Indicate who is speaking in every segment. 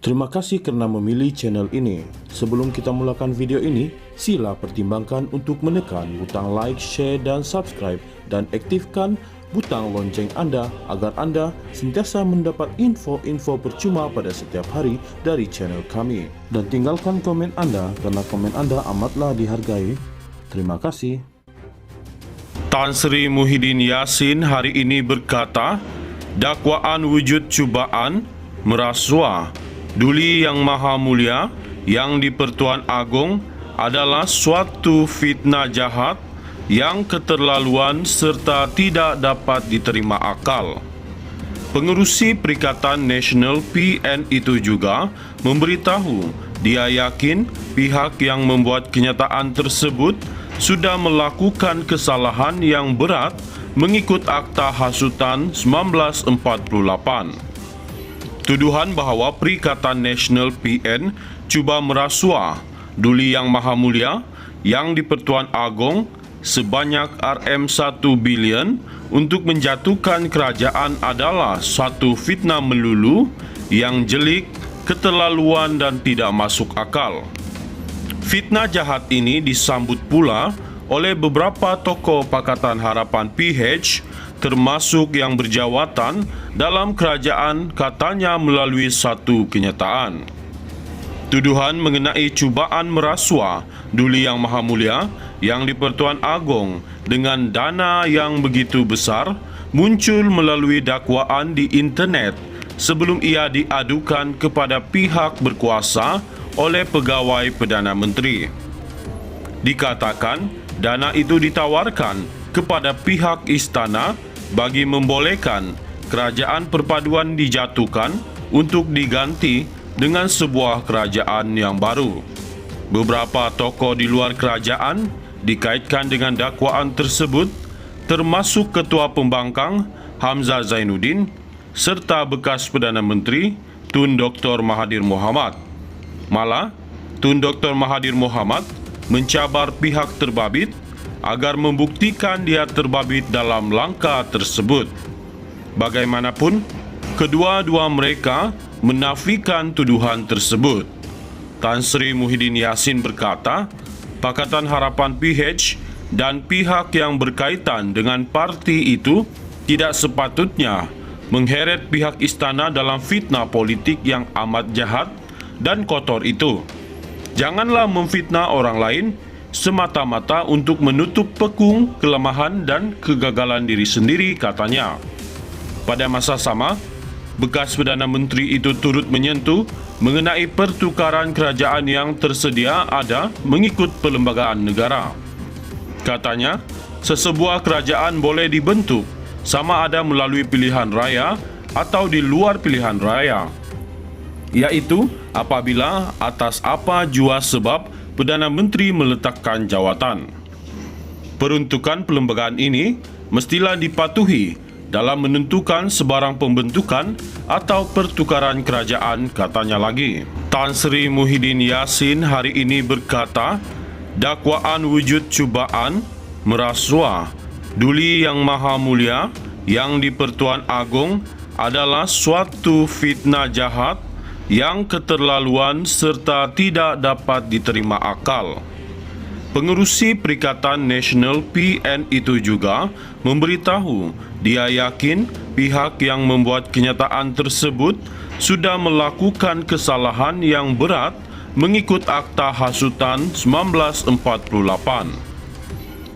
Speaker 1: Terima kasih kerana memilih channel ini. Sebelum kita mulakan video ini, sila pertimbangkan untuk menekan butang like, share dan subscribe dan aktifkan butang lonceng anda agar anda sentiasa mendapat info-info percuma pada setiap hari dari channel kami. Dan tinggalkan komen anda kerana komen anda amatlah dihargai. Terima kasih.
Speaker 2: Tan Sri Muhyiddin Yassin hari ini berkata, dakwaan wujud cubaan, merasuah, Duli Yang Maha Mulia yang di-Pertuan Agong adalah suatu fitnah jahat yang keterlaluan serta tidak dapat diterima akal. Pengerusi Perikatan Nasional PN itu juga memberitahu dia yakin pihak yang membuat kenyataan tersebut sudah melakukan kesalahan yang berat mengikut Akta Hasutan 1948. Tuduhan bahawa Perikatan Nasional PN cuba merasuah Duli Yang Maha Mulia yang di-Pertuan Agong sebanyak RM1 bilion untuk menjatuhkan kerajaan adalah satu fitnah melulu yang jelik, keterlaluan dan tidak masuk akal. Fitnah jahat ini disambut pula oleh beberapa tokoh Pakatan Harapan PH termasuk yang berjawatan dalam kerajaan katanya melalui satu kenyataan. Tuduhan mengenai cubaan merasuah Duli Yang Maha Mulia yang di-Pertuan Agong dengan dana yang begitu besar muncul melalui dakwaan di internet sebelum ia diadukan kepada pihak berkuasa oleh pegawai Perdana Menteri. Dikatakan dana itu ditawarkan kepada pihak istana bagi membolehkan kerajaan perpaduan dijatuhkan untuk diganti dengan sebuah kerajaan yang baru. Beberapa tokoh di luar kerajaan dikaitkan dengan dakwaan tersebut, termasuk Ketua Pembangkang Hamzah Zainuddin serta bekas Perdana Menteri Tun Dr. Mahathir Mohamad. Malah, Tun Dr. Mahathir Mohamad mencabar pihak terbabit agar membuktikan dia terbabit dalam langkah tersebut. Bagaimanapun, kedua-dua mereka menafikan tuduhan tersebut. Tan Sri Muhyiddin Yassin berkata, Pakatan Harapan PH dan pihak yang berkaitan dengan parti itu tidak sepatutnya mengheret pihak istana dalam fitnah politik yang amat jahat dan kotor itu. Janganlah memfitnah orang lain semata-mata untuk menutup pekung kelemahan dan kegagalan diri sendiri, katanya. Pada masa sama, bekas Perdana Menteri itu turut menyentuh mengenai pertukaran kerajaan yang tersedia ada mengikut perlembagaan negara. Katanya, sesebuah kerajaan boleh dibentuk sama ada melalui pilihan raya atau di luar pilihan raya, iaitu apabila atas apa jua sebab Perdana Menteri meletakkan jawatan. Peruntukan perlembagaan ini mestilah dipatuhi dalam menentukan sebarang pembentukan atau pertukaran kerajaan, katanya lagi. Tan Sri Muhyiddin Yassin hari ini berkata, dakwaan wujud cubaan, merasuah Duli Yang Maha Mulia yang di-Pertuan Agong adalah suatu fitnah jahat yang keterlaluan serta tidak dapat diterima akal. Pengerusi Perikatan Nasional PN itu juga memberitahu dia yakin pihak yang membuat kenyataan tersebut sudah melakukan kesalahan yang berat mengikut Akta Hasutan 1948.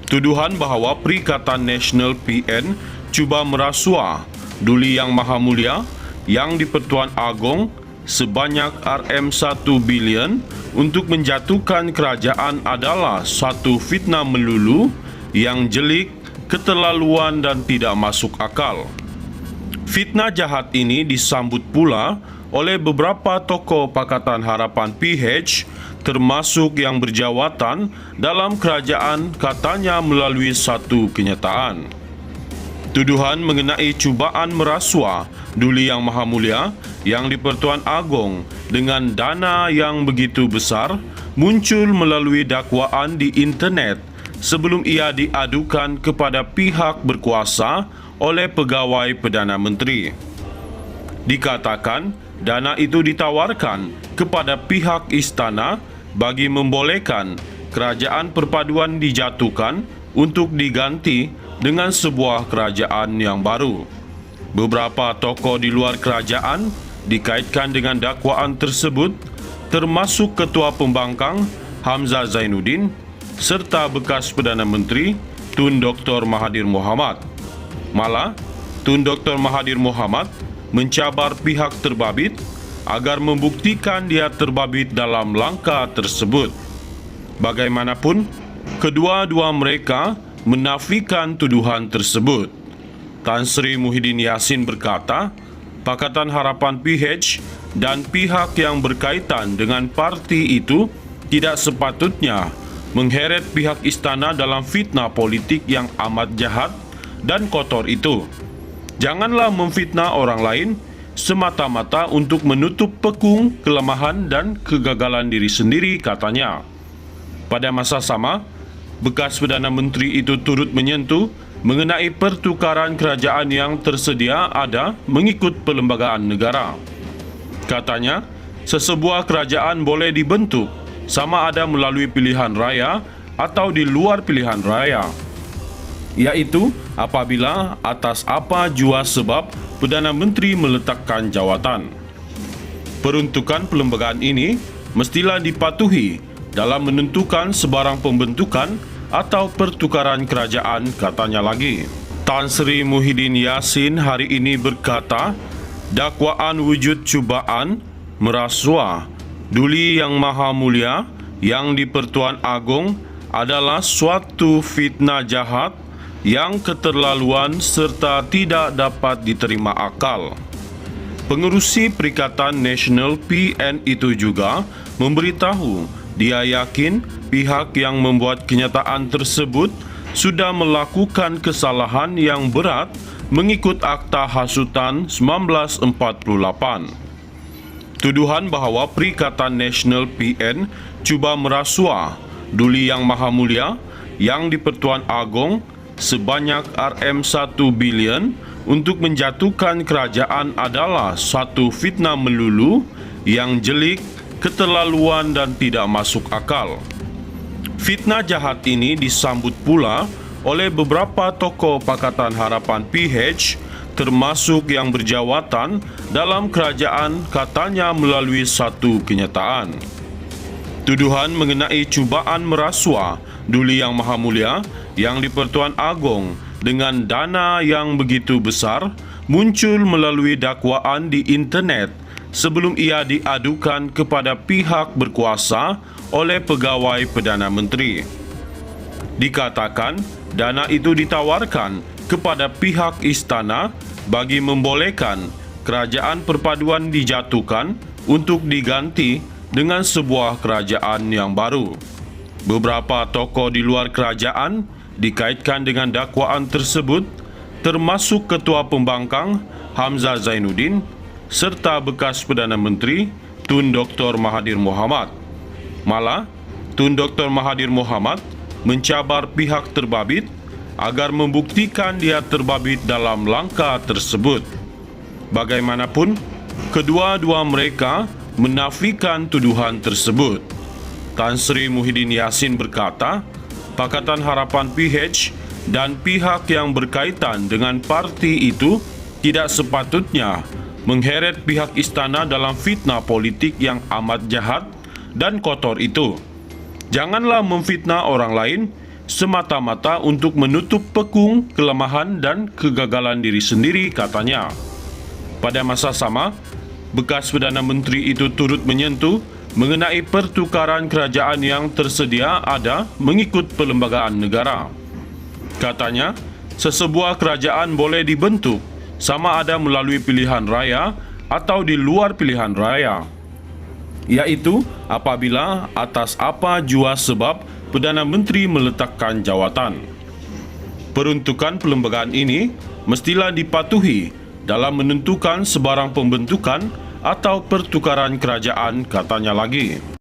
Speaker 2: Tuduhan bahawa Perikatan Nasional PN cuba merasuah Duli Yang Maha Mulia yang di-Pertuan Agong sebanyak RM1 bilion untuk menjatuhkan kerajaan adalah satu fitnah melulu yang jelik, keterlaluan dan tidak masuk akal. Fitnah jahat ini disambut pula oleh beberapa tokoh Pakatan Harapan PH termasuk yang berjawatan dalam kerajaan katanya melalui satu kenyataan. Tuduhan mengenai cubaan merasuah Duli Yang Maha Mulia yang di-Pertuan Agong dengan dana yang begitu besar muncul melalui dakwaan di internet sebelum ia diadukan kepada pihak berkuasa oleh pegawai Perdana Menteri. Dikatakan dana itu ditawarkan kepada pihak istana bagi membolehkan kerajaan perpaduan dijatuhkan untuk diganti dengan sebuah kerajaan yang baru. Beberapa tokoh di luar kerajaan dikaitkan dengan dakwaan tersebut, termasuk Ketua Pembangkang Hamzah Zainuddin serta bekas Perdana Menteri Tun Dr. Mahathir Mohamad. Malah, Tun Dr. Mahathir Mohamad mencabar pihak terbabit agar membuktikan dia terbabit dalam langkah tersebut. Bagaimanapun, kedua-dua mereka menafikan tuduhan tersebut. Tan Sri Muhyiddin Yassin berkata, Pakatan Harapan PH dan pihak yang berkaitan dengan parti itu tidak sepatutnya mengheret pihak istana dalam fitnah politik yang amat jahat dan kotor itu. Janganlah memfitnah orang lain semata-mata untuk menutup pekung kelemahan dan kegagalan diri sendiri, katanya. Pada masa sama, bekas Perdana Menteri itu turut menyentuh mengenai pertukaran kerajaan yang tersedia ada mengikut perlembagaan negara. Katanya, sesebuah kerajaan boleh dibentuk sama ada melalui pilihan raya atau di luar pilihan raya, iaitu apabila atas apa jua sebab Perdana Menteri meletakkan jawatan. Peruntukan perlembagaan ini mestilah dipatuhi dalam menentukan sebarang pembentukan atau pertukaran kerajaan, katanya lagi. Tan Sri Muhyiddin Yassin hari ini berkata, dakwaan wujud cubaan merasuah Duli Yang Maha Mulia yang di-Pertuan Agong adalah suatu fitnah jahat yang keterlaluan serta tidak dapat diterima akal. Pengerusi Perikatan Nasional PN itu juga memberitahu dia yakin pihak yang membuat kenyataan tersebut sudah melakukan kesalahan yang berat mengikut Akta Hasutan 1948. Tuduhan bahawa Perikatan Nasional PN cuba merasuah Duli Yang Maha Mulia yang di-Pertuan Agong sebanyak RM1 bilion untuk menjatuhkan kerajaan adalah satu fitnah melulu yang jelik, keterlaluan dan tidak masuk akal. Fitnah jahat ini disambut pula oleh beberapa tokoh Pakatan Harapan PH, termasuk yang berjawatan dalam kerajaan, katanya melalui satu kenyataan. Tuduhan mengenai cubaan merasuah Duli Yang Maha Mulia yang di-Pertuan Agong dengan dana yang begitu besar muncul melalui dakwaan di internet sebelum ia diadukan kepada pihak berkuasa oleh pegawai Perdana Menteri. Dikatakan dana itu ditawarkan kepada pihak istana bagi membolehkan kerajaan perpaduan dijatuhkan untuk diganti dengan sebuah kerajaan yang baru. Beberapa tokoh di luar kerajaan dikaitkan dengan dakwaan tersebut, termasuk Ketua Pembangkang Hamzah Zainuddin serta bekas Perdana Menteri Tun Dr. Mahathir Mohamad. Malah, Tun Dr. Mahathir Mohamad mencabar pihak terbabit agar membuktikan dia terbabit dalam langkah tersebut. Bagaimanapun, kedua-dua mereka menafikan tuduhan tersebut. Tan Sri Muhyiddin Yassin berkata, Pakatan Harapan PH dan pihak yang berkaitan dengan parti itu tidak sepatutnya mengheret pihak istana dalam fitnah politik yang amat jahat dan kotor itu. Janganlah memfitnah orang lain semata-mata untuk menutup pekung kelemahan dan kegagalan diri sendiri, katanya. Pada masa sama, bekas Perdana Menteri itu turut menyentuh mengenai pertukaran kerajaan yang tersedia ada mengikut perlembagaan negara. Katanya, sesebuah kerajaan boleh dibentuk sama ada melalui pilihan raya atau di luar pilihan raya, iaitu apabila atas apa jua sebab Perdana Menteri meletakkan jawatan. Peruntukan perlembagaan ini mestilah dipatuhi dalam menentukan sebarang pembentukan atau pertukaran kerajaan, katanya lagi.